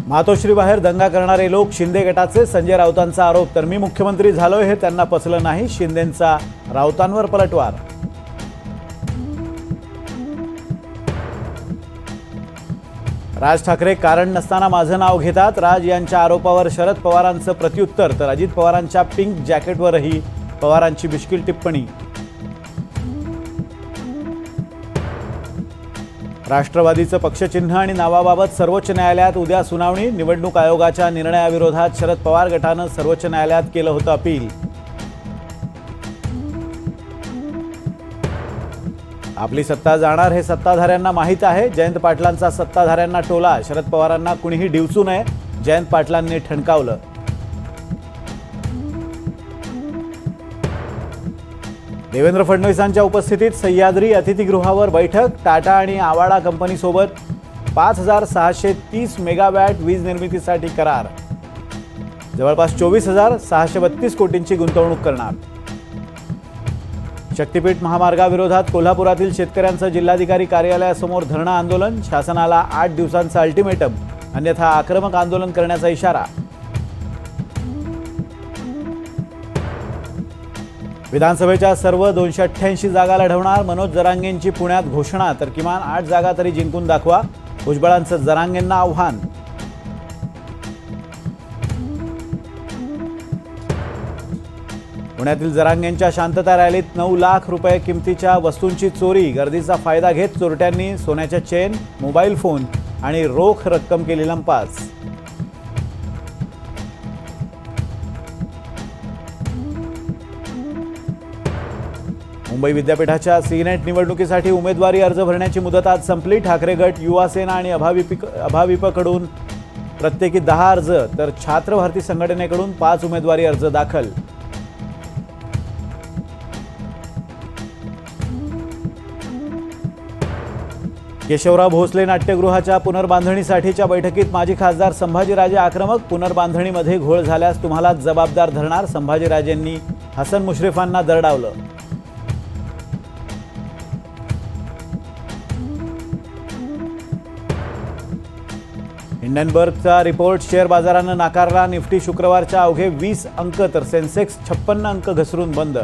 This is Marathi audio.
मातोश्रीबाहेर दंगा करणारे लोक शिंदे गटाचे, संजय राऊतांचा आरोप. तर मी मुख्यमंत्री झालोय हे त्यांना पचलं नाही, शिंदेंचा राऊतांवर पलटवार. राज ठाकरे कारण नसताना माझं नाव घेतात. राज यांच्या आरोपावर शरद पवारांचं प्रत्युत्तर. तर अजित पवारांच्या पिंक जॅकेटवरही पवारांची बिश्कील टिप्पणी. राष्ट्रवादीचं पक्षचिन्ह आणि नावाबाबत सर्वोच्च न्यायालयात उद्या सुनावणी. निवडणूक आयोगाच्या निर्णयाविरोधात शरद पवार गटानं सर्वोच्च न्यायालयात केलं होतं अपील. आपली सत्ता जाणार हे सत्ताधाऱ्यांना माहीत आहे. जयंत पाटलांचा सत्ताधाऱ्यांना टोला. शरद पवारांना कुणीही डिवचू नये, जयंत पाटलांनी ठणकावलं. देवेंद्र फडणवीसांच्या उपस्थितीत सह्याद्री अतिथीगृहावर बैठक. टाटा आणि आवाडा कंपनीसोबत 5,630 मेगावॅट वीज निर्मितीसाठी करार. जवळपास 24,632 कोटींची गुंतवणूक करणार. शक्तीपीठ महामार्गाविरोधात कोल्हापुरातील शेतकऱ्यांचं जिल्हाधिकारी कार्यालयासमोर धरणं आंदोलन. शासनाला 8 दिवसांचं अल्टिमेटम, अन्यथा आक्रमक आंदोलन करण्याचा इशारा. विधानसभेच्या सर्व 288 जागा लढवणार. मनोज जरांगेंची पुण्यात घोषणा. तर किमान 8 जागा तरी जिंकून दाखवा, भुजबळांचं जरांगेंना आव्हान. पुण्यातील जरांगेंच्या शांतता रॅलीत 9 लाख रुपये किमतीच्या वस्तूंची चोरी. गर्दीचा फायदा घेत चोरट्यांनी सोन्याच्या चेन, मोबाईल फोन आणि रोख रक्कम केली लंपास. मुंबई विद्यापीठाच्या सीनेट निवडणुकीसाठी उमेदवारी अर्ज भरण्याची मुदत आज संपली. ठाकरे गट, युवा सेना आणि अभाविपकडून प्रत्येकी 10 अर्ज, तर छात्र भारती संघटनेकडून 5 उमेदवारी अर्ज दाखल. केशवराव भोसले नाट्यगृहाच्या पुनर्बांधणीसाठीच्या बैठकीत माजी खासदार संभाजीराजे आक्रमक. पुनर्बांधणीमध्ये घोळ झाल्यास तुम्हाला जबाबदार धरणार, संभाजीराजेंनी हसन मुश्रीफांना दरडावलं. हिंडनबर्गचा रिपोर्ट शेअर बाजारानं नाकारला. निफ्टी शुक्रवारच्या अवघे 20 अंक, तर सेन्सेक्स 56 अंक घसरून बंद.